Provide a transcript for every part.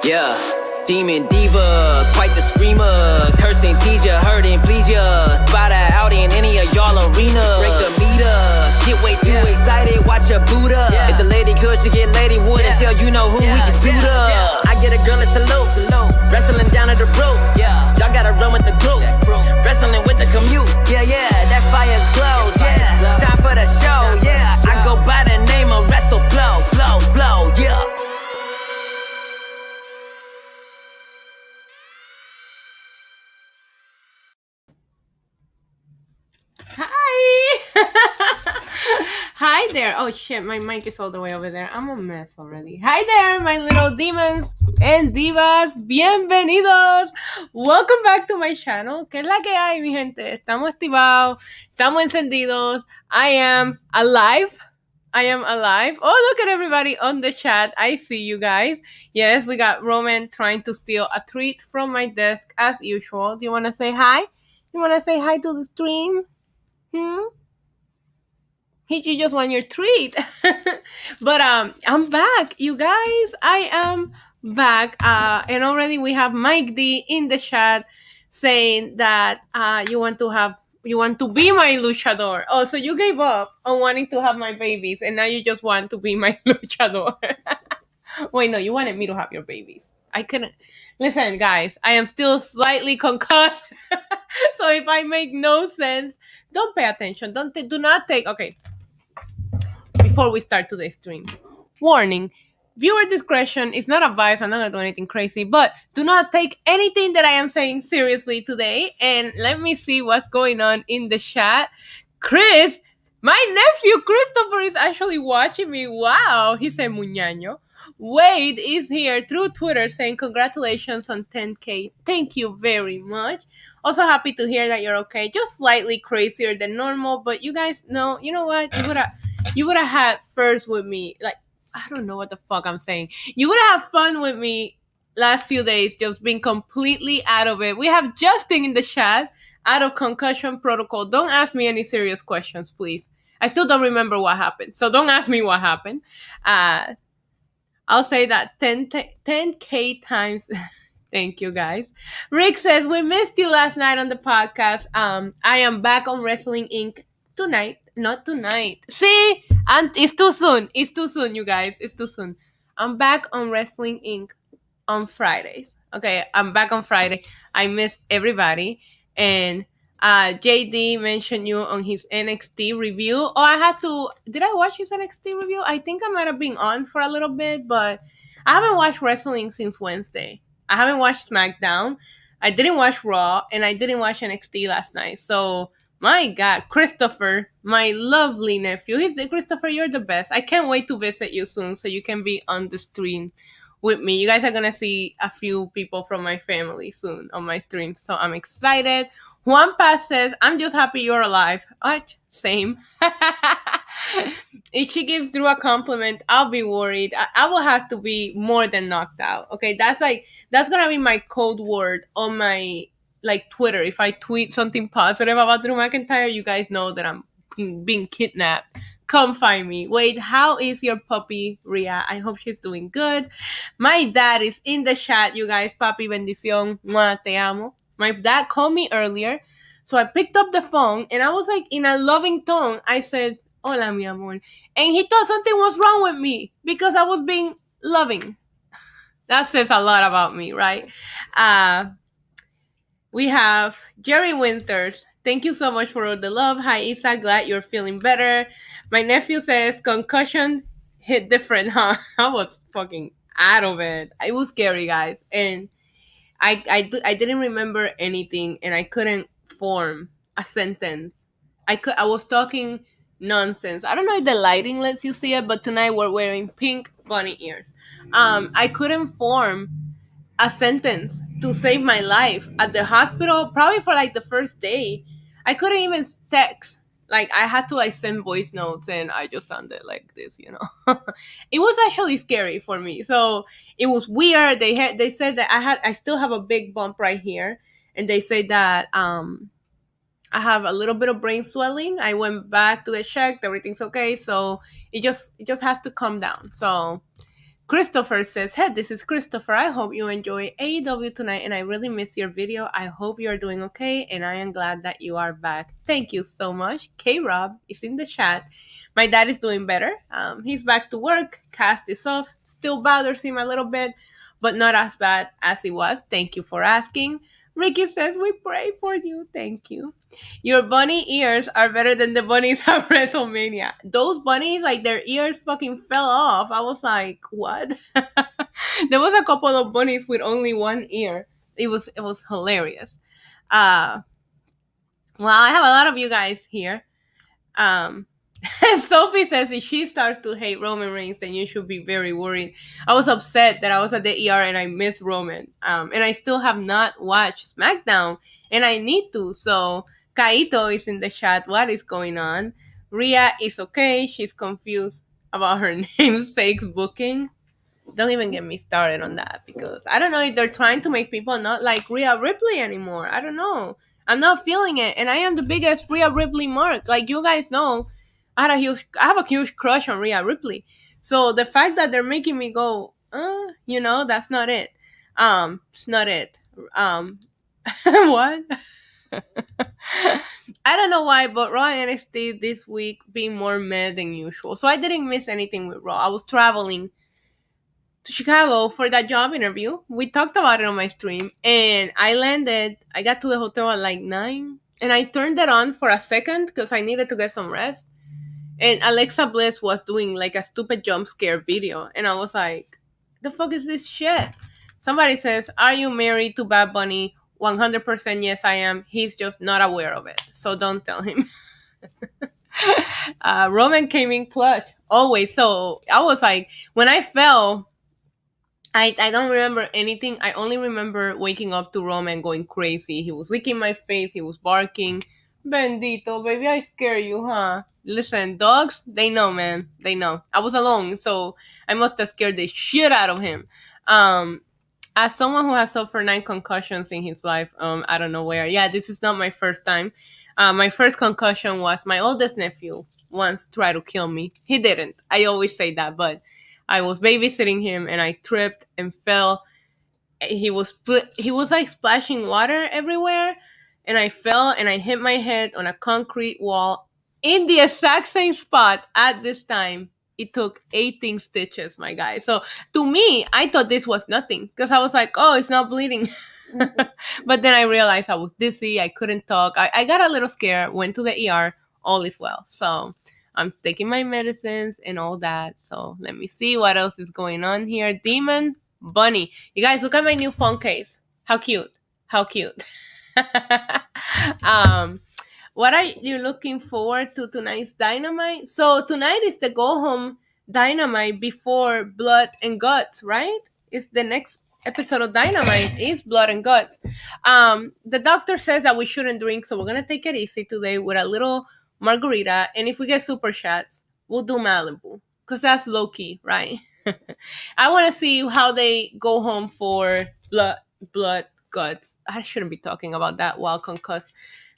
Yeah, demon diva, quite the screamer. Cursing, tease ya, hurting, please ya. Spot her out in any of y'all arena. Break the meter, get way too excited, watch her boot up. If the lady good, she get lady wood until you know who we can suit up. I get a girl a salute, wrestling down at the rope. Y'all gotta run with the group, wrestling with the commute. Yeah, that fire glows. Time for the show. I go by the name of Wrestle Flow. Yeah. Hi! Hi there. Oh shit, my mic is all the way over there. I'm a mess already. Hi there, my little demons and divas. Bienvenidos. Welcome back to my channel. ¿Qué es la que hay, mi gente? Estamos activados. Estamos encendidos. I am alive. Oh, look at everybody on the chat. I see you guys. Yes, we got Roman trying to steal a treat from my desk as usual. Do you want to say hi? You want to say hi to the stream? You just want your treat. But I'm back, you guys. I am back. And already we have Mike D in the chat saying that you want to be my luchador. Oh, so you gave up on wanting to have my babies and now you just want to be my luchador. Wait, no, you wanted me to have your babies. I couldn't. Listen, guys, I am still slightly concussed. So if I make no sense, don't pay attention. Do not take. Okay. Before we start today's stream, warning: viewer discretion is not advised. I'm not gonna do anything crazy, but do not take anything that I am saying seriously today. And let me see what's going on in the chat. Chris, my nephew Christopher is actually watching me. Wow, he said muñaño. Wade is here through Twitter saying congratulations on 10K. Thank you very much. Also happy to hear that you're okay. Just slightly crazier than normal, but you guys know, you know what? You would have had first with me. Like, I don't know what the fuck I'm saying. You would have fun with me last few days, just being completely out of it. We have Justin in the chat, out of concussion protocol. Don't ask me any serious questions, please. I still don't remember what happened, so don't ask me what happened. I'll say that 10K times. Thank you, guys. Rick says, we missed you last night on the podcast. I am back on Wrestling Inc. tonight. Not tonight. See? And it's too soon. It's too soon, you guys. It's too soon. I'm back on Wrestling Inc. on Fridays. Okay, I'm back on Friday. I missed everybody. And JD mentioned you on his NXT review. Oh, did I watch his NXT review? I think I might have been on for a little bit, but I haven't watched wrestling since Wednesday. I haven't watched SmackDown. I didn't watch Raw, and I didn't watch NXT last night. So, my God, Christopher, my lovely nephew. Christopher, you're the best. I can't wait to visit you soon so you can be on the stream with me. You guys are gonna see a few people from my family soon on my stream, so I'm excited. Juan Paz says, I'm just happy you're alive. Same. If she gives Drew a compliment, I'll be worried. I will have to be more than knocked out. Okay, that's gonna be my code word on my Twitter. If I tweet something positive about Drew McIntyre, you guys know that I'm being kidnapped. Come find me. Wait, how is your puppy, Ria? I hope she's doing good. My dad is in the chat, you guys. Papi, bendición. Mwah, te amo. My dad called me earlier, so I picked up the phone, and I was in a loving tone, I said, hola, mi amor. And he thought something was wrong with me because I was being loving. That says a lot about me, right? We have Jerry Winters. Thank you so much for all the love. Hi, Isa. Glad you're feeling better. My nephew says concussion hit different, huh? I was fucking out of it. It was scary, guys. And I didn't remember anything, and I couldn't form a sentence. I was talking nonsense. I don't know if the lighting lets you see it, but tonight we're wearing pink bunny ears. I couldn't form a sentence to save my life at the hospital, probably for the first day. I couldn't even text. I had to send voice notes, and I just sounded like this, you know. It was actually scary for me. So it was weird. They said that I still have a big bump right here, and they say that I have a little bit of brain swelling. I went back to get checked. Everything's okay. So it just has to calm down. So Christopher says, hey, this is Christopher. I hope you enjoy AEW tonight and I really miss your video. I hope you are doing okay and I am glad that you are back. Thank you so much. K-Rob is in the chat. My dad is doing better. He's back to work. Cast is off. Still bothers him a little bit, but not as bad as it was. Thank you for asking. Ricky says, we pray for you. Thank you. Your bunny ears are better than the bunnies at WrestleMania. Those bunnies, like their ears fucking fell off. I was like, what? There was a couple of bunnies with only one ear. It was hilarious. Well, I have a lot of you guys here. Sophie says if she starts to hate Roman Reigns, then you should be very worried. I was upset that I was at the ER and I missed Roman. And I still have not watched SmackDown, and I need to. So Kaito is in the chat. What is going on? Rhea is okay. She's confused about her namesake's booking. Don't even get me started on that, because I don't know if they're trying to make people not like Rhea Ripley anymore. I don't know. I'm not feeling it, and I am the biggest Rhea Ripley mark. Like you guys know, I have a huge crush on Rhea Ripley. So the fact that they're making me go, that's not it. It's not it. What? I don't know why, but Raw and NXT this week being more mad than usual. So I didn't miss anything with Raw. I was traveling to Chicago for that job interview. We talked about it on my stream, and I got to the hotel at like 9, and I turned it on for a second because I needed to get some rest. And Alexa Bliss was doing like a stupid jump scare video, and I was like, the fuck is this shit? Somebody says, are you married to Bad Bunny? 100% yes, I am. He's just not aware of it, so don't tell him. Roman came in clutch, always. So I was like, when I fell, I don't remember anything. I only remember waking up to Roman going crazy. He was licking my face. He was barking. Bendito, baby, I scare you, huh? Listen, dogs, they know, man. They know. I was alone, so I must have scared the shit out of him. As someone who has suffered 9 concussions in his life, I don't know where. Yeah, this is not my first time. My first concussion was my oldest nephew once tried to kill me. He didn't. I always say that, but I was babysitting him and I tripped and fell. He was like splashing water everywhere, and I fell and I hit my head on a concrete wall in the exact same spot at this time. It took 18 stitches, my guy. So to me, I thought this was nothing because I was like, oh, it's not bleeding. But then I realized I was dizzy. I couldn't talk. I got a little scared, went to the ER. All is well. So I'm taking my medicines and all that. So let me see what else is going on here. Demon Bunny. You guys, look at my new phone case. How cute. How cute. What are you looking forward to tonight's Dynamite? So tonight is the go home Dynamite before Blood and Guts, right? It's the next episode of Dynamite is Blood and Guts. The doctor says that we shouldn't drink, so we're gonna take it easy today with a little margarita, and if we get super shots, we'll do Malibu, because that's low-key, right? I want to see how they go home for blood guts. I shouldn't be talking about that while concussed,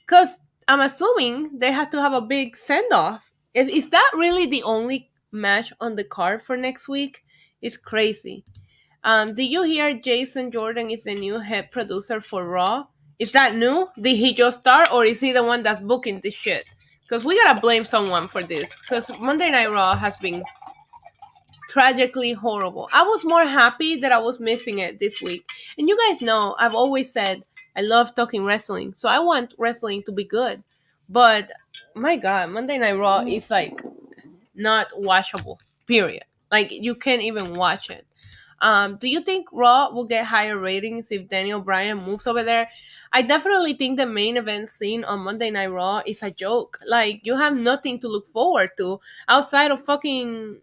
because I'm assuming they have to have a big send-off. Is that really the only match on the card for next week? It's crazy. Did you hear Jason Jordan is the new head producer for Raw? Is that new? Did he just start, or is he the one that's booking this shit? Because we gotta blame someone for this. Because Monday Night Raw has been tragically horrible. I was more happy that I was missing it this week. And you guys know, I've always said I love talking wrestling. So I want wrestling to be good. But, my God, Monday Night Raw is like not watchable. Period. Like, you can't even watch it. Do you think Raw will get higher ratings if Daniel Bryan moves over there? I definitely think the main event scene on Monday Night Raw is a joke. Like, you have nothing to look forward to outside of fucking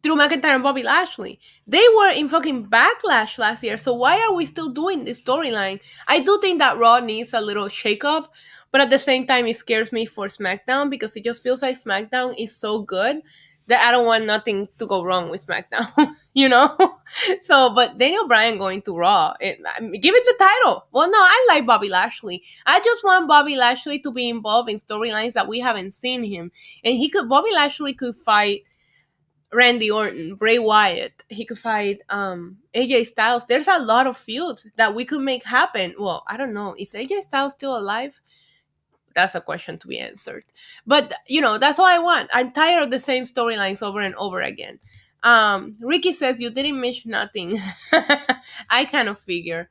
Drew McIntyre and Bobby Lashley. They were in fucking Backlash last year, so why are we still doing this storyline? I do think that Raw needs a little shakeup, but at the same time, it scares me for SmackDown because it just feels like SmackDown is so good that I don't want nothing to go wrong with SmackDown, you know? So, but Daniel Bryan going to Raw, give it the title. Well, no, I like Bobby Lashley. I just want Bobby Lashley to be involved in storylines that we haven't seen him. And Bobby Lashley could fight Randy Orton, Bray Wyatt. He could fight AJ Styles. There's a lot of feuds that we could make happen. Well, I don't know. Is AJ Styles still alive? That's a question to be answered. But that's all I want. I'm tired of the same storylines over and over again. Ricky says you didn't miss nothing. I kind of figure.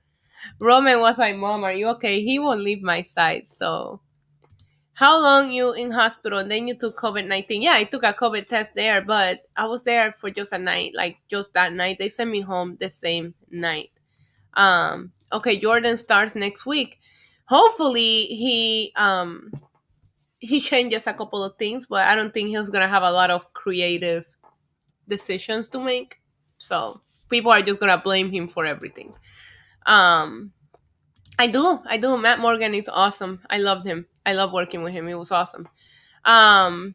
Roman was like, "Mom, are you okay?" He won't leave my side. So, how long you in hospital? And then you took COVID-19. Yeah, I took a COVID test there, but I was there for just a night, like just that night. They sent me home the same night. Okay, Jordan starts next week. Hopefully he changes a couple of things, but I don't think he's gonna have a lot of creative decisions to make. So people are just gonna blame him for everything. Um, I do. Matt Morgan is awesome. I loved him. I love working with him. He was awesome. Um,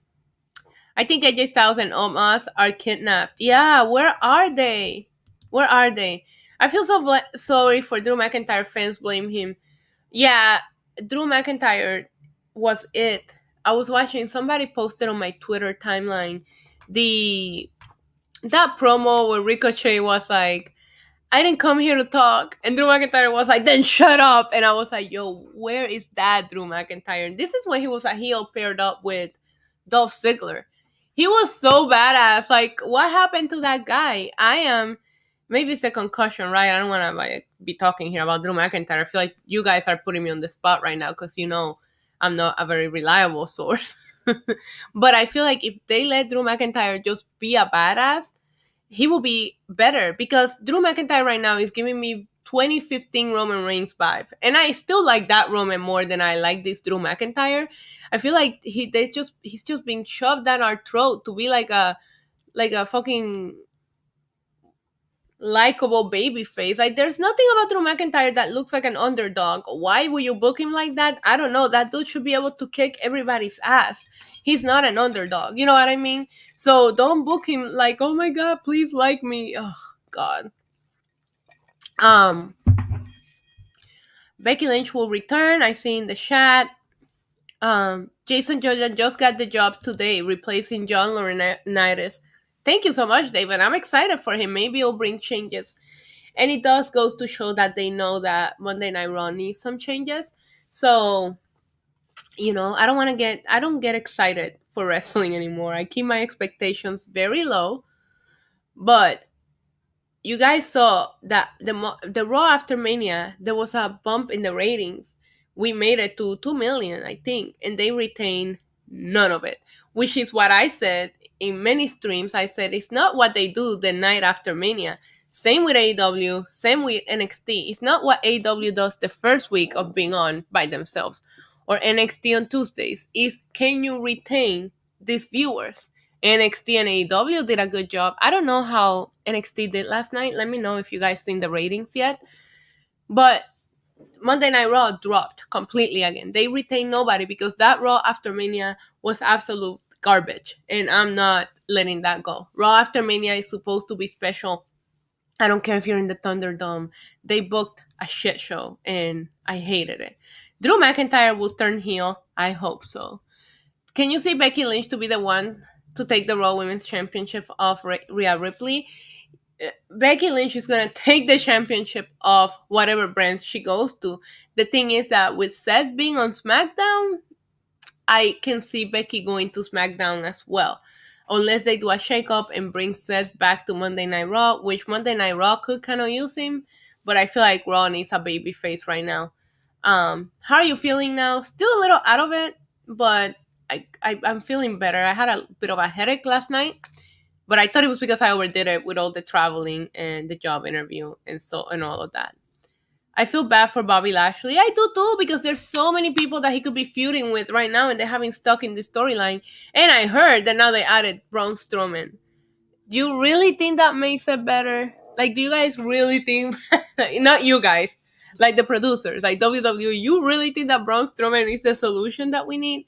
I think AJ Styles and Omos are kidnapped. Yeah, where are they? Where are they? I feel so sorry for Drew McIntyre fans. Blame him. Yeah, Drew McIntyre was it. I was watching, somebody posted on my Twitter timeline the that promo where Ricochet was like, I didn't come here to talk. And Drew McIntyre was like, then shut up. And I was like, yo, where is that Drew McIntyre? And this is when he was a heel paired up with Dolph Ziggler. He was so badass. Like, what happened to that guy? Maybe it's a concussion, right? I don't want to be talking here about Drew McIntyre. I feel like you guys are putting me on the spot right now because I'm not a very reliable source. But I feel like if they let Drew McIntyre just be a badass, he will be better, because Drew McIntyre right now is giving me 2015 Roman Reigns vibe. And I still like that Roman more than I like this Drew McIntyre. I feel like he's just being shoved down our throat to be like a fucking likable baby face. Like, there's nothing about Drew McIntyre that looks like an underdog. Why would you book him like that? I don't know. That dude should be able to kick everybody's ass. He's not an underdog. You know what I mean? So don't book him like, oh my god, please like me. Oh god. Um Becky Lynch will return. I see in the chat. Jason Jordan just got the job today, replacing John Laurinaitis. Thank you so much, David. I'm excited for him. Maybe he'll bring changes. And it does goes to show that they know that Monday Night Raw needs some changes. So, I don't get excited for wrestling anymore. I keep my expectations very low. But you guys saw that the Raw after Mania, there was a bump in the ratings. We made it to 2 million, I think, and they retained none of it, which is what I said in many streams. I said it's not what they do the night after Mania. Same with AEW, same with NXT. It's not what AEW does the first week of being on by themselves, or NXT on Tuesdays. Is, can you retain these viewers? NXT and AEW did a good job. I don't know how NXT did last night. Let me know if you guys seen the ratings yet. But Monday Night Raw dropped completely again. They retained nobody because that Raw after Mania was absolute garbage. And I'm not letting that go. Raw after Mania is supposed to be special. I don't care if you're in the Thunderdome. They booked a shit show and I hated it. Drew McIntyre will turn heel. I hope so. Can you see Becky Lynch to be the one to take the Raw Women's Championship off Rhea Ripley? Becky Lynch is going to take the championship off whatever brand she goes to. The thing is that with Seth being on SmackDown, I can see Becky going to SmackDown as well. Unless they do a shake-up and bring Seth back to Monday Night Raw, which Monday Night Raw could kind of use him. But I feel like Raw needs a baby face right now. How are you feeling now? Still a little out of it, but I'm feeling better. I had a bit of a headache last night, but I thought it was because I overdid it with all the traveling and the job interview and all of that. I feel bad for Bobby Lashley. I do too, because there's so many people that he could be feuding with right now and they're having stuck in this storyline. And I heard that now they added Braun Strowman. Do you really think that makes it better? Like, do you guys really think, not you guys, like the producers, like WWE, you really think that Braun Strowman is the solution that we need?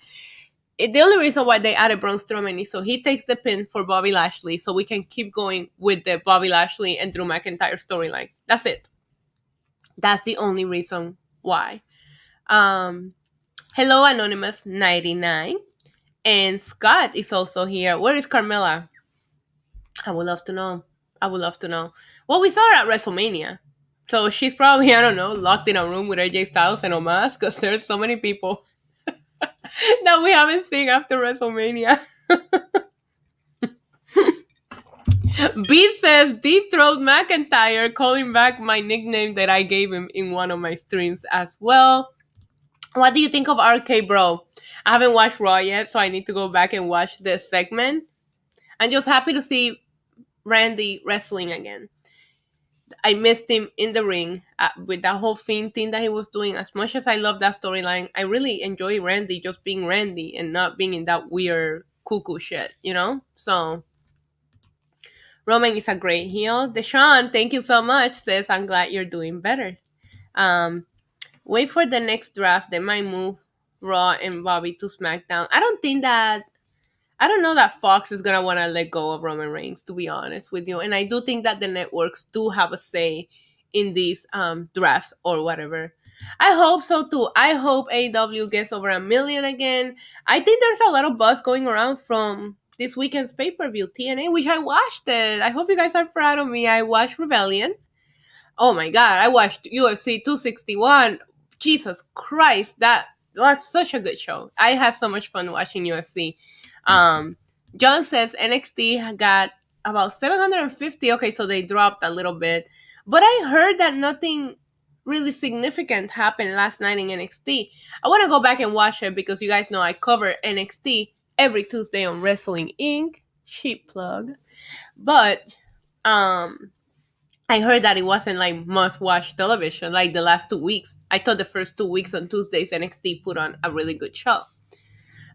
The only reason why they added Braun Strowman is so he takes the pin for Bobby Lashley, so we can keep going with the Bobby Lashley and Drew McIntyre storyline. That's it. That's the only reason why. Hello, Anonymous 99. And Scott is also here. Where is Carmela? I would love to know. I would love to know. Well, we saw her at WrestleMania. So she's probably, I don't know, locked in a room with AJ Styles and Omos because there's so many people that we haven't seen after WrestleMania. B says Deep Throat McIntyre, calling back my nickname that I gave him in one of my streams as well. What do you think of RK Bro? I haven't watched Raw yet, so I need to go back and watch this segment. I'm just happy to see Randy wrestling again. I missed him in the ring with that whole Fiend thing that he was doing. As much as I love that storyline, I really enjoy Randy just being Randy and not being in that weird cuckoo shit, you know? So Roman is a great heel. Deshaun, thank you so much. Says I'm glad you're doing better. Um, Wait for the next draft. They might move Raw and Bobby to SmackDown. I don't know that Fox is gonna want to let go of Roman Reigns, to be honest with you. And I do think that the networks do have a say in these drafts or whatever. I hope so too. I hope AEW gets over 1 million again. I think there's a lot of buzz going around from this weekend's pay per view, TNA, which I watched it. I hope you guys are proud of me. I watched Rebellion. Oh my god, I watched UFC 261. Jesus Christ, that was such a good show. I had so much fun watching UFC. Um, John says NXT got about 750. Okay, so they dropped a little bit. But I heard that nothing really significant happened last night in NXT. I want to go back and watch it because you guys know I cover NXT every Tuesday on Wrestling Inc. Cheap plug. But I heard that it wasn't like must watch television like the last 2 weeks. I thought the first 2 weeks on Tuesdays NXT put on a really good show.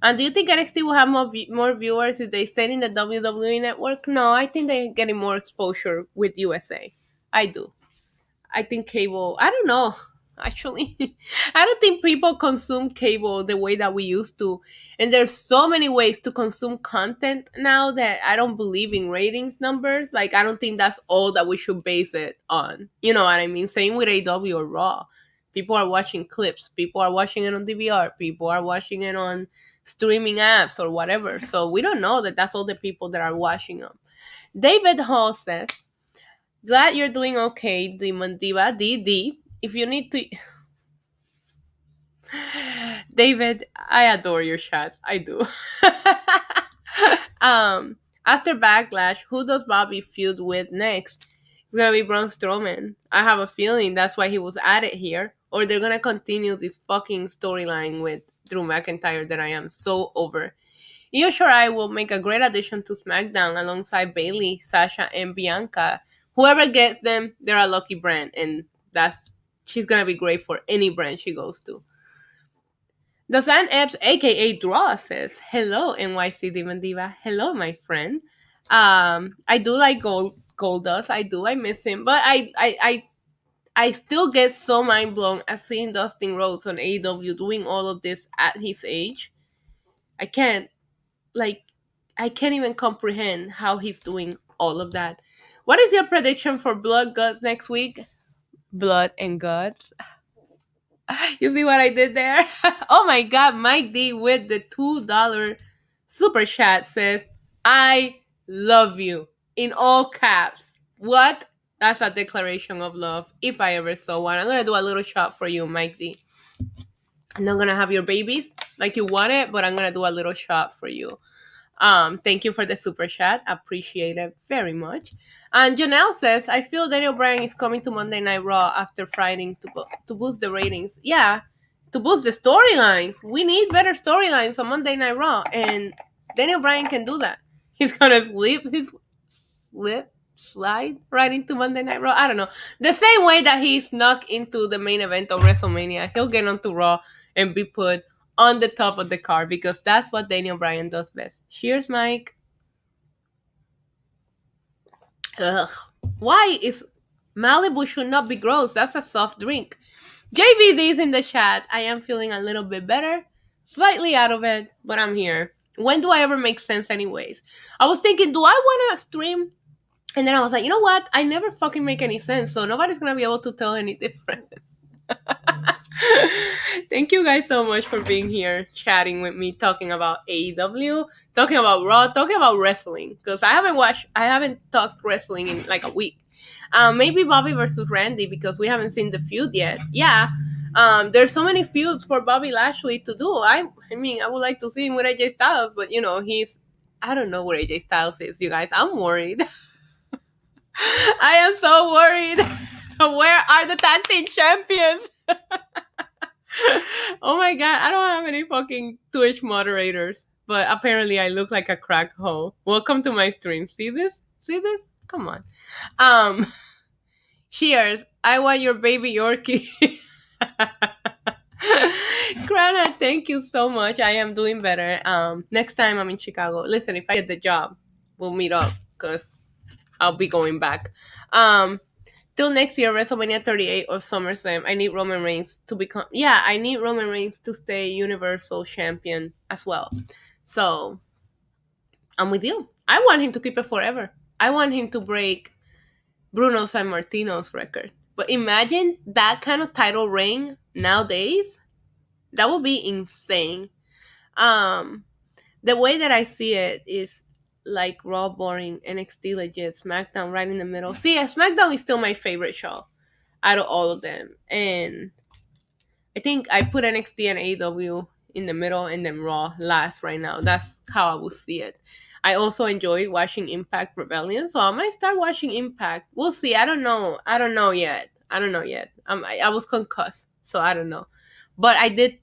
And do you think NXT will have more viewers if they stay in the WWE network? No, I think they're getting more exposure with USA. I do. I think cable, I don't know, actually. I don't think people consume cable the way that we used to. And there's so many ways to consume content now that I don't believe in ratings numbers. Like, I don't think that's all that we should base it on. You know what I mean? Same with AW or Raw. People are watching clips. People are watching it on DVR. People are watching it on streaming apps or whatever. So we don't know that that's all the people that are watching them. David Hall says, glad you're doing okay, Demon Diva DD. If you need to. David, I adore your shots. I do. After Backlash, who does Bobby feud with next? It's gonna be Braun Strowman. I have a feeling that's why he was added here. Or they're gonna continue this fucking storyline with Drew McIntyre that I am so over. Io Shirai will make a great addition to SmackDown alongside Bayley, Sasha, and Bianca. Whoever gets them, they're a lucky brand, and she's gonna be great for any brand she goes to. The San Epps, aka Draw, says, hello, NYC Demon Diva. Hello, my friend. I do like Goldust. I do. I miss him. But I still get so mind blown at seeing Dustin Rhodes on AEW doing all of this at his age. I can't even comprehend how he's doing all of that. What is your prediction for Blood Guts next week? Blood and Guts. You see what I did there? Oh my god, Mike D with the $2 super chat says, I love you. In all caps. What? That's a declaration of love, if I ever saw one. I'm gonna do a little shot for you, Mike D. I'm not gonna have your babies like you want it, but I'm gonna do a little shot for you. Thank you for the super chat. Appreciate it very much. And Janelle says, I feel Daniel Bryan is coming to Monday Night Raw after Friday to boost the ratings. Yeah, to boost the storylines. We need better storylines on Monday Night Raw, and Daniel Bryan can do that. He's gonna slide right into Monday Night Raw. I don't know. The same way that he snuck into the main event of WrestleMania, he'll get onto Raw and be put on the top of the card because that's what Daniel Bryan does best. Cheers, Mike. Ugh. Why is Malibu should not be gross? That's a soft drink. JVD's in the chat. I am feeling a little bit better. Slightly out of it, but I'm here. When do I ever make sense anyways? I was thinking, do I want to stream? And then I was like, you know what? I never fucking make any sense, so nobody's going to be able to tell any different. Thank you guys so much for being here, chatting with me, talking about AEW, talking about Raw, talking about wrestling. Because I haven't talked wrestling in like a week. Maybe Bobby versus Randy because we haven't seen the feud yet. Yeah, there's so many feuds for Bobby Lashley to do. I mean, I would like to see him with AJ Styles, but you know, I don't know where AJ Styles is, you guys. I'm worried. I am so worried. Where are the tag team champions? Oh my god, I don't have any fucking Twitch moderators. But apparently I look like a crack hole. Welcome to my stream. See this? See this? Come on. Um Cheers. I want your baby Yorkie. Grana, thank you so much. I am doing better. Next time I'm in Chicago. Listen, if I get the job, we'll meet up because I'll be going back. Till next year, WrestleMania 38 or SummerSlam, I need Roman Reigns to become. Yeah, I need Roman Reigns to stay Universal Champion as well. So I'm with you. I want him to keep it forever. I want him to break Bruno San Martino's record. But imagine that kind of title reign nowadays. That would be insane. Um, the way that I see it is like Raw boring, NXT legit, SmackDown right in the middle. See, SmackDown is still my favorite show out of all of them. And I think I put NXT and AEW in the middle and then Raw last right now. That's how I would see it. I also enjoy watching Impact Rebellion, so I might start watching Impact. We'll see. I don't know. I don't know yet. I was concussed, so I don't know. But I did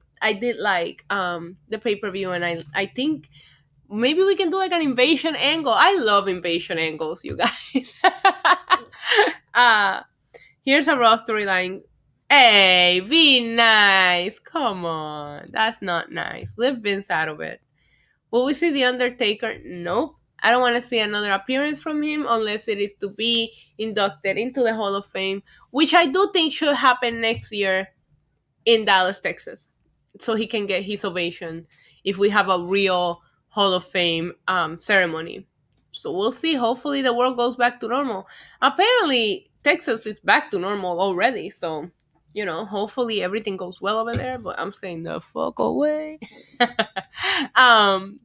like the pay-per-view, and I think maybe we can do like an invasion angle. I love invasion angles, you guys. uh Here's a Raw storyline. Hey, be nice. Come on. That's not nice. Leave Vince out of it. Will we see The Undertaker? Nope. I don't want to see another appearance from him unless it is to be inducted into the Hall of Fame, which I do think should happen next year in Dallas, Texas. So he can get his ovation if we have a real Hall of Fame ceremony. So we'll see. Hopefully the world goes back to normal. Apparently Texas is back to normal already. So, you know, hopefully everything goes well over there. But I'm staying the fuck away. um,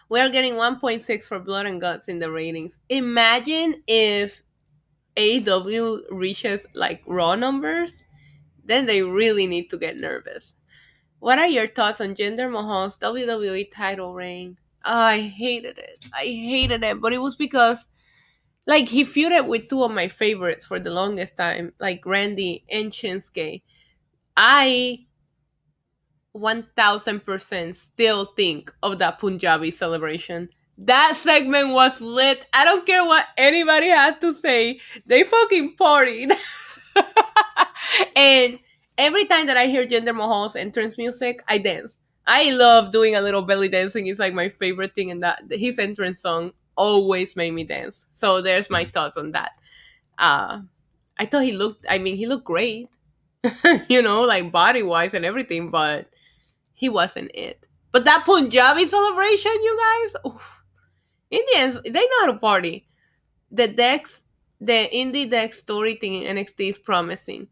we are getting 1.6 for Blood and Guts in the ratings. Imagine if AEW reaches like Raw numbers, then they really need to get nervous. What are your thoughts on Jinder Mahal's WWE title reign? Oh, I hated it. I hated it, but it was because like he feuded with two of my favorites for the longest time, like Randy and Shinsuke. I 1000% still think of that Punjabi celebration. That segment was lit. I don't care what anybody has to say. They fucking partied. And every time that I hear Jinder Mahal's entrance music, I dance. I love doing a little belly dancing. It's like my favorite thing, and that his entrance song always made me dance. So there's my thoughts on that. Uh, I thought he looked. I mean, he looked great, you know, like body wise and everything, but he wasn't it. But that Punjabi celebration, you guys, oof. Indians, they know how to party. The indie deck story thing in NXT is promising.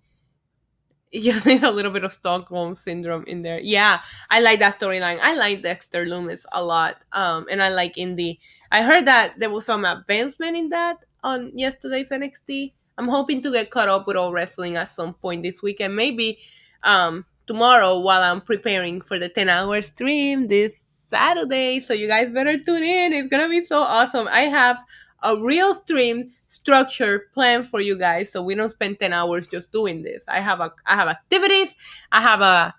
It just needs a little bit of Stockholm syndrome in there. Yeah, I like that storyline. I like Dexter Loomis a lot. And I like Indy. I heard that there was some advancement in that on yesterday's NXT. I'm hoping to get caught up with all wrestling at some point this weekend. Maybe tomorrow while I'm preparing for the 10-hour stream this Saturday. So you guys better tune in. It's gonna be so awesome. I have a real stream structure planned for you guys, so we don't spend 10 hours just doing this. I have activities. I have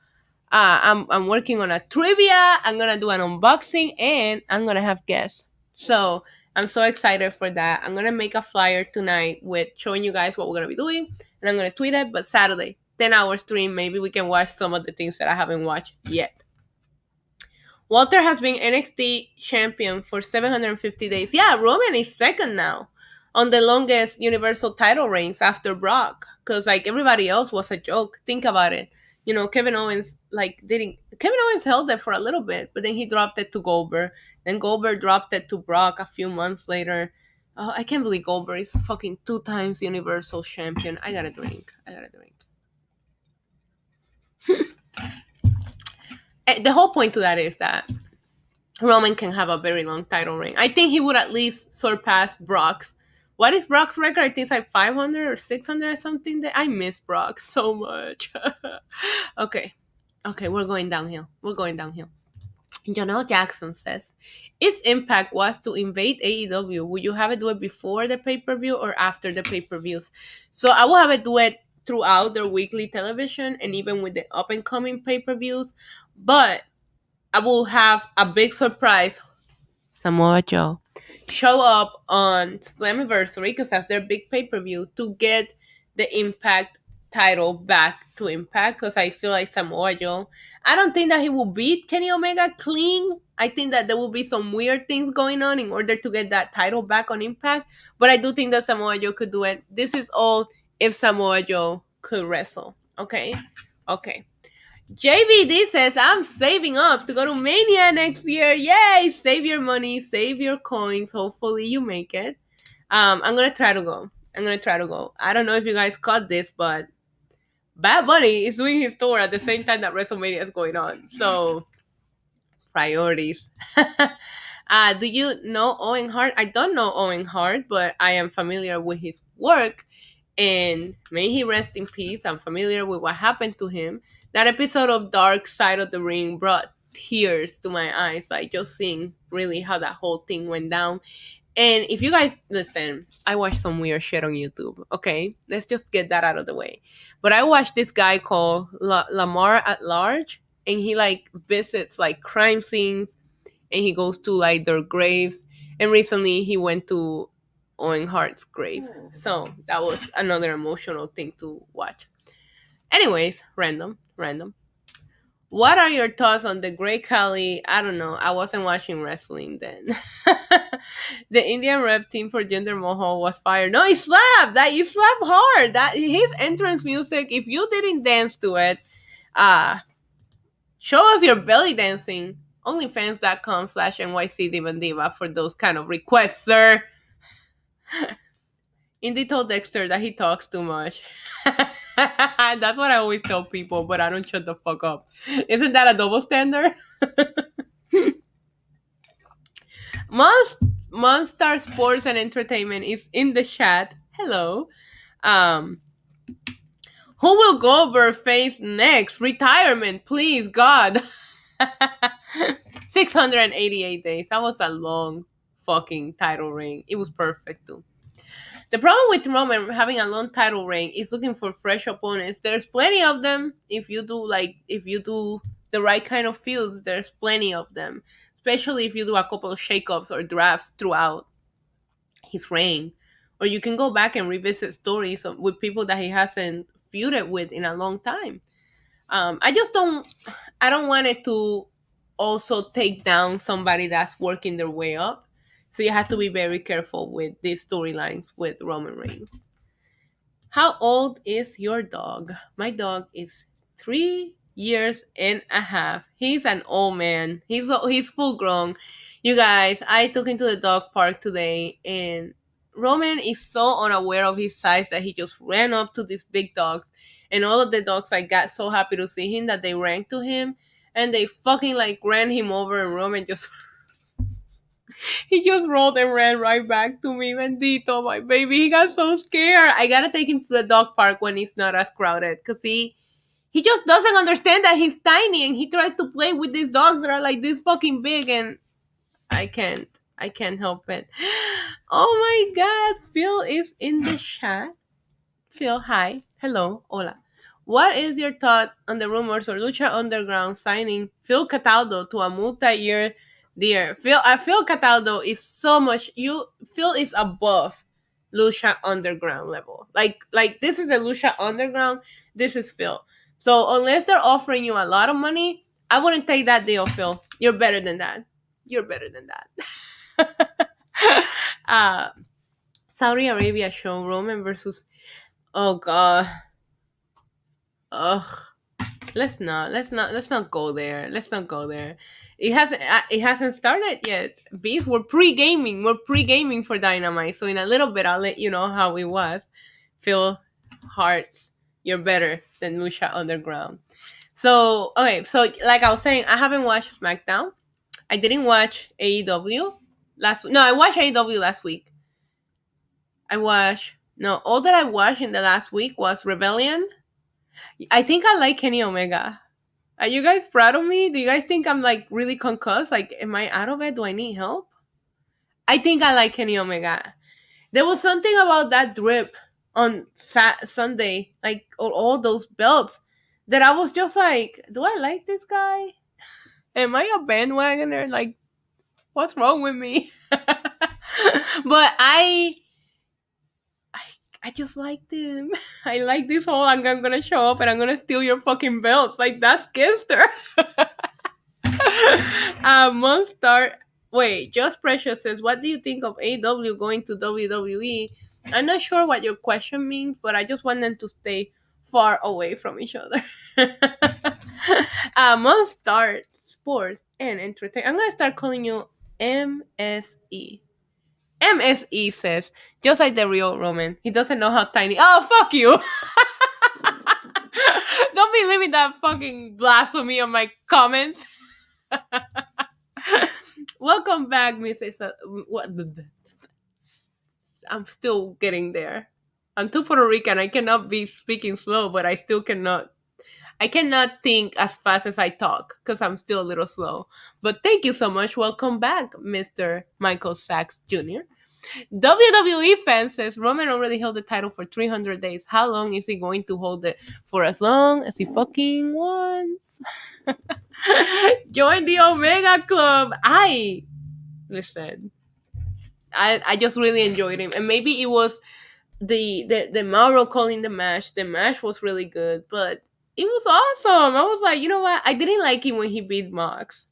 I'm working on a trivia. I'm gonna do an unboxing, and I'm gonna have guests. So I'm so excited for that. I'm gonna make a flyer tonight with showing you guys what we're gonna be doing, and I'm gonna tweet it. But Saturday, 10-hour stream. Maybe we can watch some of the things that I haven't watched yet. Walter has been NXT champion for 750 days. Yeah, Roman is second now on the longest Universal title reigns after Brock. Because, like, everybody else was a joke. Think about it. You know, Kevin Owens held it for a little bit, but then he dropped it to Goldberg. Then Goldberg dropped it to Brock a few months later. I can't believe Goldberg is fucking 2 times Universal champion. I gotta drink. The whole point to that is that Roman can have a very long title reign. I think he would at least surpass Brock's. What is Brock's record? I think it's like 500 or 600 or something. I miss Brock so much. Okay. Okay, we're going downhill. We're going downhill. Janelle Jackson says, if Impact was to invade AEW, would you have it do it before the pay-per-view or after the pay-per-views? So I will have it do it throughout their weekly television and even with the up-and-coming pay-per-views. But I will have a big surprise. Samoa Joe show up on Slammiversary because that's their big pay-per-view to get the Impact title back to Impact because I feel like Samoa Joe, I don't think that he will beat Kenny Omega clean. I think that there will be some weird things going on in order to get that title back on Impact. But I do think that Samoa Joe could do it. This is all if Samoa Joe could wrestle. Okay? Okay. JVD says, I'm saving up to go to Mania next year. Yay! Save your money, save your coins. Hopefully you make it. I'm going to try to go. I don't know if you guys caught this, but Bad Bunny is doing his tour at the same time that WrestleMania is going on. So, priorities. Do you know Owen Hart? I don't know Owen Hart, but I am familiar with his work. And may he rest in peace. I'm familiar with what happened to him. That episode of Dark Side of the Ring brought tears to my eyes, like just seeing really how that whole thing went down. And if you guys listen, I watched some weird shit on YouTube. Okay, let's just get that out of the way. But I watched this guy called Lamar at Large, and he like visits like crime scenes, and he goes to like their graves. And recently, he went to Owen Hart's grave. So that was another emotional thing to watch. Anyways, random. What are your thoughts on the Great Khali? I don't know. I wasn't watching wrestling then. The Indian rep team for Jinder Mahal was fired. No, he slapped. He slapped hard. That his entrance music. If you didn't dance to it, show us your belly dancing. Onlyfans.com/NYC Diva for those kind of requests, sir. Indy told Dexter that he talks too much. That's what I always tell people, but I don't shut the fuck up. Isn't that a double standard? Monstar Sports and Entertainment is in the chat. Hello. Who will Goldberg face next? Retirement, please, God. 688 days. That was a long fucking title reign. It was perfect too. The problem with Roman having a long title reign is looking for fresh opponents. There's plenty of them. If you do the right kind of feuds, there's plenty of them. Especially if you do a couple of shakeups or drafts throughout his reign. Or you can go back and revisit stories with people that he hasn't feuded with in a long time. I don't want it to also take down somebody that's working their way up. So you have to be very careful with these storylines with Roman Reigns. How old is your dog? My dog is 3 years and a half. He's an old man. He's full grown. You guys, I took him to the dog park today, and Roman is so unaware of his size that he just ran up to these big dogs, and all of the dogs got so happy to see him that they ran to him, and they fucking ran him over, and Roman just he just rolled and ran right back to me. Bendito, my baby. He got so scared. I gotta take him to the dog park when it's not as crowded. Because he just doesn't understand that he's tiny. And he tries to play with these dogs that are like this fucking big. And I can't help it. Oh my God. Phil is in the chat. Phil, hi. Hello. Hola. What is your thoughts on the rumors of Lucha Underground signing Phil Cataldo to a multi-year deal? Phil Cataldo is so much. Phil is above Lucha Underground level. Like this is the Lucha Underground. This is Phil. So unless they're offering you a lot of money, I wouldn't take that deal, Phil. You're better than that. Saudi Arabia show Roman versus. Oh God. Ugh. Let's not go there. It hasn't started yet. Beast, we're pre-gaming for Dynamite. So in a little bit, I'll let you know how it was. Phil Hearts, you're better than Lucha Underground. So okay, so like I was saying, I haven't watched SmackDown. I didn't watch AEW last. No, I watched AEW last week. I watched no. All that I watched in the last week was Rebellion. I think I like Kenny Omega. Are you guys proud of me? Do you guys think I'm like really concussed? Like, am I out of it? Do I need help? I think I like Kenny Omega. There was something about that drip on Sunday, like all those belts, that I was just like, do I like this guy? Am I a bandwagoner? Like, what's wrong with me? But I, I just like them. I like this whole I'm gonna show up and I'm gonna steal your fucking belts. Like, that's Gangster. Must start. Wait, Just Precious says, "What do you think of AW going to WWE?" I'm not sure what your question means, but I just want them to stay far away from each other. Must start sports and entertain. I'm gonna start calling you MSE. MSE says, just like the real Roman, he doesn't know how tiny. Oh, fuck you! Don't be leaving that fucking blasphemy on my comments. Welcome back, Mrs. What? I'm still getting there. I'm too Puerto Rican. I cannot be speaking slow, but I still cannot. I cannot think as fast as I talk because I'm still a little slow. But thank you so much. Welcome back, Mr. Michael Sachs Jr. WWE fan says Roman already held the title for 300 days. How long is he going to hold it? For as long as he fucking wants. Join the Omega Club. Listen. I just really enjoyed him, and maybe it was the Mauro calling the match. The match was really good, but it was awesome. I was like, you know what? I didn't like him when he beat Mox.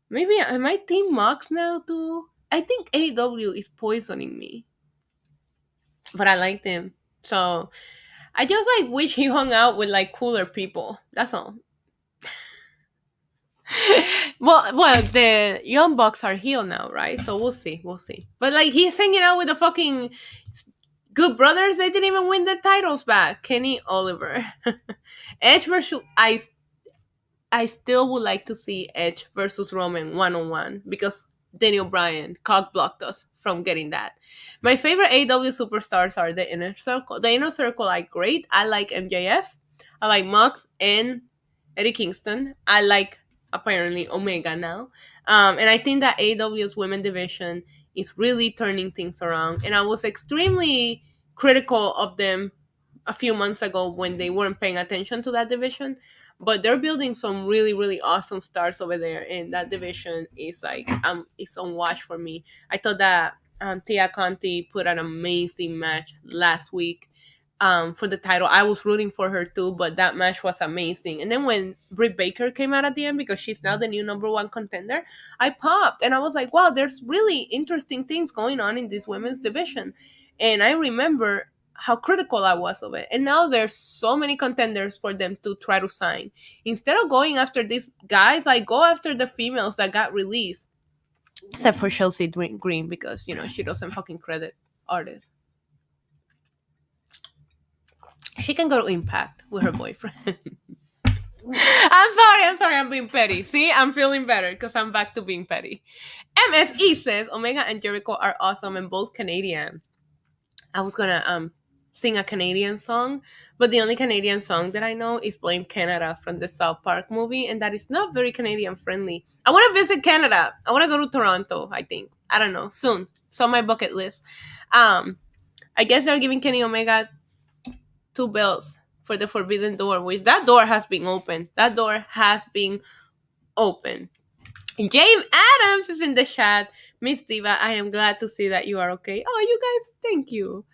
Maybe I might think Mox now too. I think AEW is poisoning me, but I liked him. So I just like wish he hung out with like cooler people. That's all. well, the Young Bucks are heel now, right? So we'll see, we'll see. But like he's hanging out with the fucking Good Brothers. They didn't even win the titles back. Kenny Oliver, Edge versus I still would like to see Edge versus Roman 1-on-1 because Daniel Bryan cock blocked us from getting that. My favorite AEW superstars are the Inner Circle. The Inner Circle are great. I like MJF. I like Mox and Eddie Kingston. I like apparently Omega now. And I think that AEW's women division is really turning things around. And I was extremely critical of them a few months ago when they weren't paying attention to that division. But they're building some really, really awesome stars over there, and that division is like it's on watch for me. I thought that Tia Conti put an amazing match last week for the title. I was rooting for her too, but that match was amazing. And then when Britt Baker came out at the end, because she's now the new number one contender, I popped and I was like, wow, there's really interesting things going on in this women's division. And I remember how critical I was of it. And now there's so many contenders for them to try to sign. Instead of going after these guys, like go after the females that got released. Except for Chelsea Green, because, you know, she doesn't fucking credit artists. She can go to Impact with her boyfriend. I'm sorry, I'm being petty. See, I'm feeling better because I'm back to being petty. MSE says Omega and Jericho are awesome and both Canadian. I was gonna sing a Canadian song, but the only Canadian song that I know is Blame Canada from the South Park movie, and that is not very Canadian friendly. I want to visit Canada. I want to go to Toronto, I think. I don't know, soon. It's on my bucket list. I guess they're giving Kenny Omega 2 belts for the Forbidden Door, which that door has been open. That door has been open. And James Adams is in the chat. Miss Diva, I am glad to see that you are okay. Oh, you guys, thank you.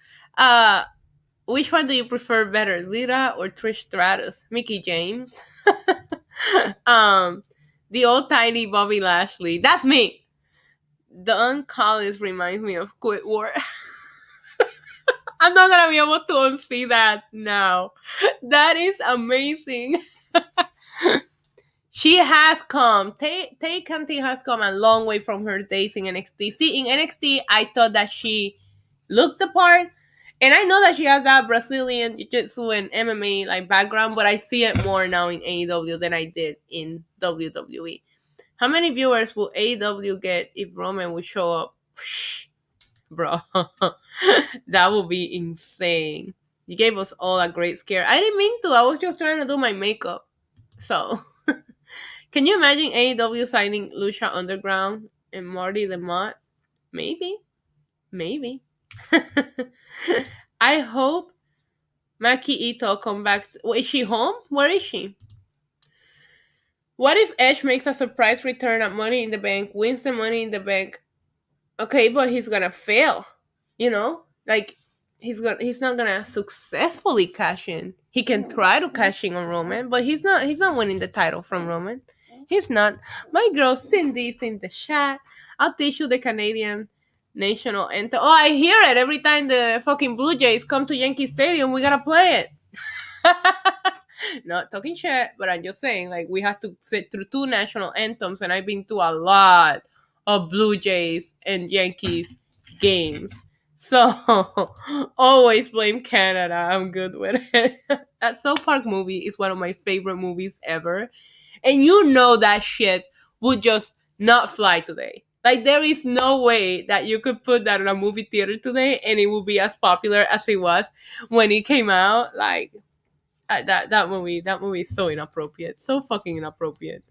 Which one do you prefer better, Lita or Trish Stratus? Mickey James. The old tiny Bobby Lashley. That's me. Don Collins reminds me of Quit War. I'm not gonna be able to unsee that now. That is amazing. She has come. Tay Conti has come a long way from her days in NXT. See, in NXT, I thought that she looked the part, And I know that she has that Brazilian jiu-jitsu and MMA like background, but I see it more now in AEW than I did in WWE. How many viewers will AEW get if Roman would show up? Bro, that would be insane. You gave us all a great scare. I didn't mean to. I was just trying to do my makeup. So, can you imagine AEW signing Lucha Underground and Marty the Mod? Maybe. Maybe. I hope Maki Ito come back. Is she home? Where is she? What if Edge makes a surprise return at Money in the Bank, wins the Money in the Bank? Okay, but he's gonna fail. You know, like he's not gonna successfully cash in. He can try to cash in on Roman, but he's not winning the title from Roman. He's not. My girl Cindy's in the chat. I'll teach you the Canadian national anthem. Oh, I hear it every time the fucking Blue Jays come to Yankee Stadium. We gotta play it. Not talking shit, but I'm just saying, like, we have to sit through two national anthems, and I've been to a lot of Blue Jays and Yankees games. So, always blame Canada. I'm good with it. That South Park movie is one of my favorite movies ever. And you know that shit would just not fly today. Like, there is no way that you could put that in a movie theater today and it will be as popular as it was when it came out. Like, that movie is so inappropriate, so fucking inappropriate.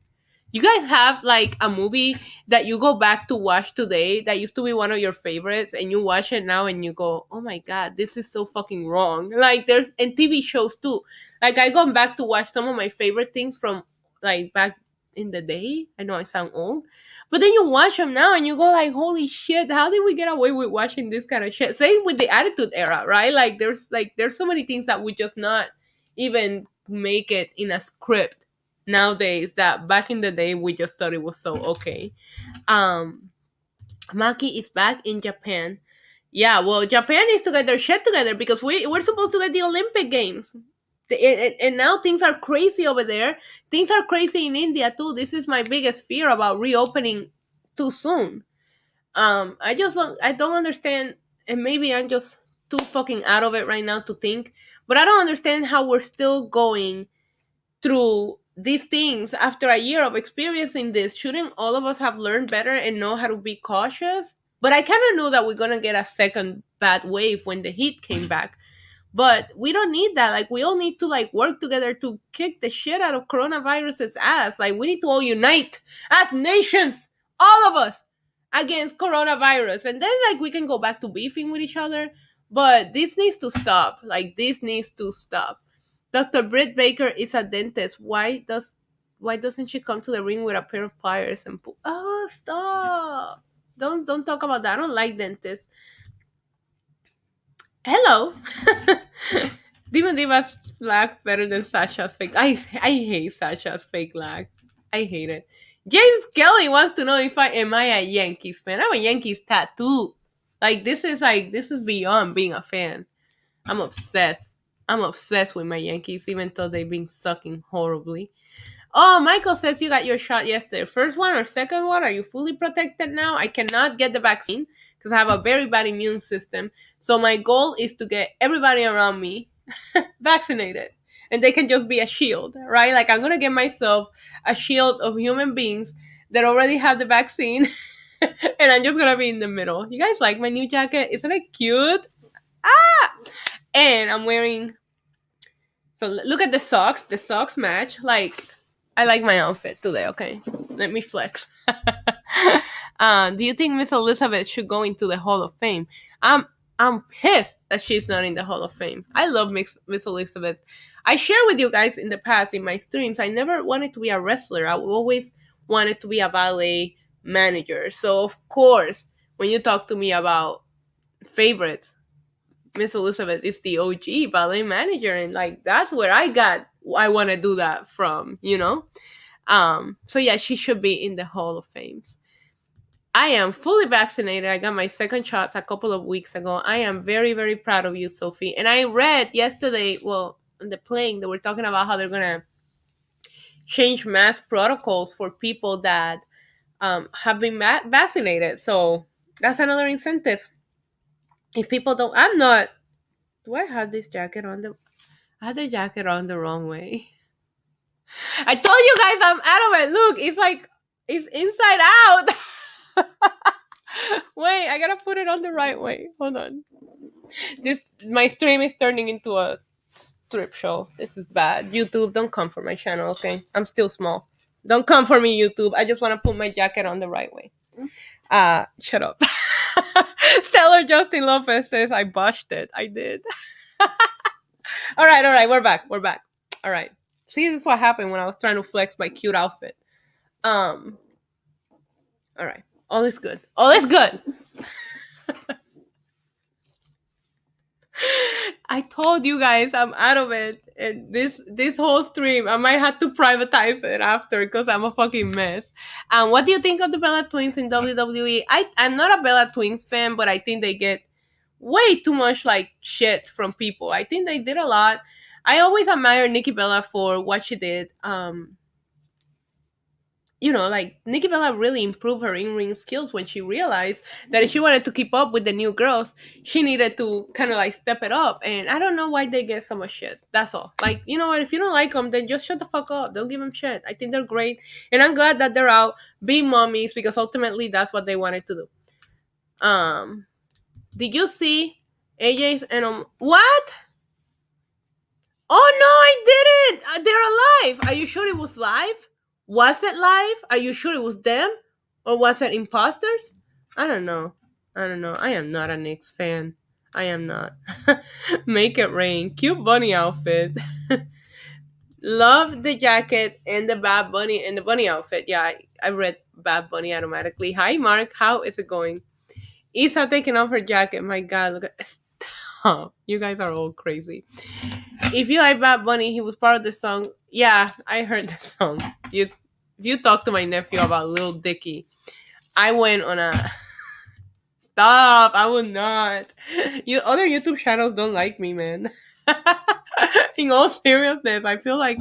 You guys have like a movie that you go back to watch today that used to be one of your favorites, and you watch it now and you go, oh my god, this is so fucking wrong. Like, there's and TV shows too. Like, I gone back to watch some of my favorite things from like back in the day. I know I sound old, but then you watch them now and you go like, holy shit, how did we get away with watching this kind of shit? Same with the Attitude Era, right? There's so many things that we just not even make it in a script nowadays that back in the day we just thought it was so okay. um Maki is back in Japan. Yeah, well, Japan needs to get their shit together because we're supposed to get the Olympic Games. And now things are crazy over there. Things are crazy in India too. This is my biggest fear about reopening too soon. I don't understand, and maybe I'm just too fucking out of it right now to think, but I don't understand how we're still going through these things after a year of experiencing this. Shouldn't all of us have learned better and know how to be cautious? But I kind of knew that we're gonna get a second bad wave when the heat came back. But we don't need that. Like, we all need to like work together to kick the shit out of coronavirus's ass. Like, we need to all unite as nations, all of us, against coronavirus, and then like we can go back to beefing with each other. But this needs to stop. Like, this needs to stop. Dr. Britt Baker is a dentist. Why doesn't she come to the ring with a pair of pliers and pull? Oh, stop! Don't talk about that. I don't like dentists. Hello. Demon Diva's flag better than Sasha's fake. I hate Sasha's fake flag. I hate it. James Kelly wants to know if I am I a Yankees fan. I'm a Yankees tattoo. This is beyond being a fan. I'm obsessed. I'm obsessed with my Yankees, even though they've been sucking horribly. Oh, Michael says you got your shot yesterday. First one or second one? Are you fully protected now? I cannot get the vaccine because I have a very bad immune system. So my goal is to get everybody around me vaccinated. And they can just be a shield, right? Like, I'm going to get myself a shield of human beings that already have the vaccine. And I'm just going to be in the middle. You guys like my new jacket? Isn't it cute? Ah! And I'm wearing... So look at the socks. The socks match. Like... I like my outfit today, okay? Let me flex. Do you think Miss Elizabeth should go into the Hall of Fame? I'm pissed that she's not in the Hall of Fame. I love Miss Elizabeth. I shared with you guys in the past in my streams, I never wanted to be a wrestler. I always wanted to be a ballet manager. So, of course, when you talk to me about favorites, Miss Elizabeth is the OG ballet manager. And, like, that's where I want to do that from, you know? So yeah, she should be in the Hall of Fames. I am fully vaccinated. I got my second shots a couple of weeks ago. I am very, very proud of you, Sophie. And I read yesterday, well, on the plane, they were talking about how they're going to change mask protocols for people that have been vaccinated. So that's another incentive. If people don't, I'm not Do I have this jacket on the? I had the jacket on the wrong way. I told you guys I'm out of it. Look, it's inside out. Wait, I gotta put it on the right way. Hold on. My stream is turning into a strip show. This is bad. YouTube, don't come for my channel, okay? I'm still small. Don't come for me, YouTube. I just want to put my jacket on the right way. Shut up. Stellar Justin Lopez says I botched it. I did. All right. We're back. All right. See, this is what happened when I was trying to flex my cute outfit. All right. All is good. I told you guys I'm out of it. And this whole stream, I might have to privatize it after because I'm a fucking mess. What do you think of the Bella Twins in WWE? I'm not a Bella Twins fan, but I think they get way too much like shit from people. I think they did a lot. I always admire Nikki Bella for what she did. Like Nikki Bella really improved her in-ring skills when she realized that if she wanted to keep up with the new girls, she needed to kind of like step it up. And I don't know why they get so much shit. That's all. Like, you know what? If you don't like them, then just shut the fuck up. Don't give them shit. I think they're great. And I'm glad that they're out being mommies because ultimately that's what they wanted to do. Did you see AJ's and what? Oh no, I didn't. They're alive. Are you sure it was live? Was it live? Are you sure it was them? Or was it imposters? I don't know. I am not a Knicks fan. I am not. Make it rain. Cute bunny outfit. Love the jacket and the Bad Bunny and the bunny outfit. Yeah, I read Bad Bunny automatically. Hi, Mark. How is it going? Isa taking off her jacket. My God, look at stop. You guys are all crazy. If you like Bad Bunny, he was part of the song. Yeah, I heard the song. If you talk to my nephew about Lil Dicky, I went on a... Stop, I would not. Other YouTube channels don't like me, man. In all seriousness, I feel like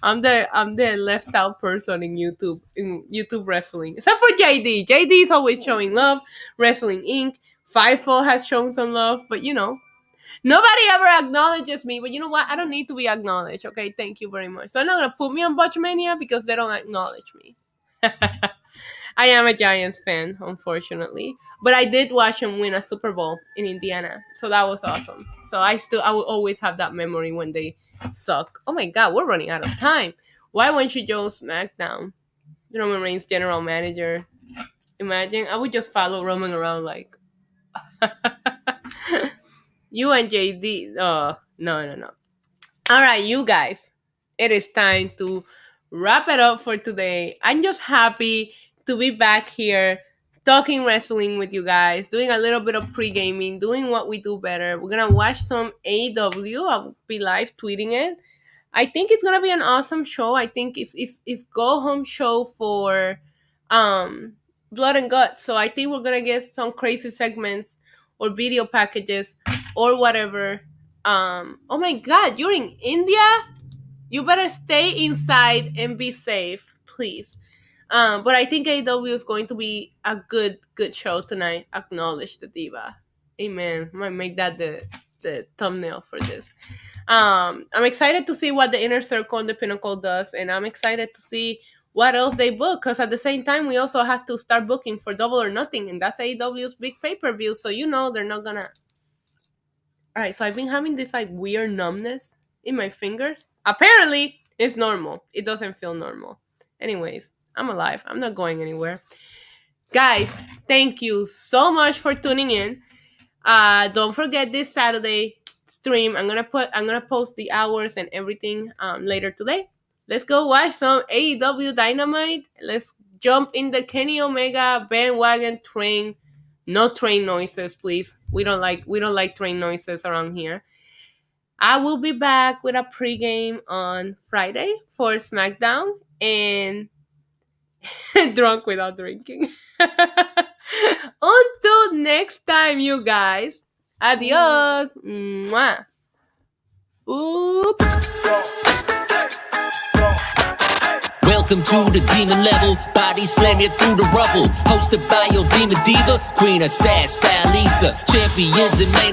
I'm the left out person in YouTube wrestling. Except for JD. JD is always showing love. Wrestling Inc. Fightful has shown some love, but nobody ever acknowledges me, but you know what? I don't need to be acknowledged, okay? Thank you very much. So I'm not going to put me on Botchmania because they don't acknowledge me. I am a Giants fan, unfortunately. But I did watch them win a Super Bowl in Indiana. So that was awesome. So I will always have that memory when they suck. Oh my God, we're running out of time. Why won't you Joe SmackDown? Roman Reigns' general manager. Imagine, I would just follow Roman around like... You and JD. Oh, no. All right, you guys. It is time to wrap it up for today. I'm just happy to be back here talking wrestling with you guys, doing a little bit of pre-gaming, doing what we do better. We're going to watch some AEW. I'll be live tweeting it. I think it's going to be an awesome show. I think it's go-home show for Blood and Guts. So I think we're going to get some crazy segments or video packages or whatever. Oh my God, you're in India? You better stay inside and be safe, please. But I think AEW is going to be a good show tonight. Acknowledge the diva. Amen. I might make that the thumbnail for this. I'm excited to see what the Inner Circle and the Pinnacle does, and I'm excited to see what else they book, because at the same time, we also have to start booking for Double or Nothing, and that's AEW's big pay-per-view, so they're not gonna... Alright, so I've been having this like weird numbness in my fingers. Apparently, it's normal. It doesn't feel normal. Anyways, I'm alive. I'm not going anywhere. Guys, thank you so much for tuning in. Don't forget this Saturday stream. I'm gonna post the hours and everything later today. Let's go watch some AEW Dynamite. Let's jump in the Kenny Omega bandwagon train. No train noises, please. We don't like train noises around here. I will be back with a pregame on Friday for SmackDown and drunk without drinking. Until next time, you guys. Adios. Mwah. Oops. Welcome to the demon level, body slam you through the rubble. Hosted by your demon diva, Queen of Sad Style Lisa, champions and main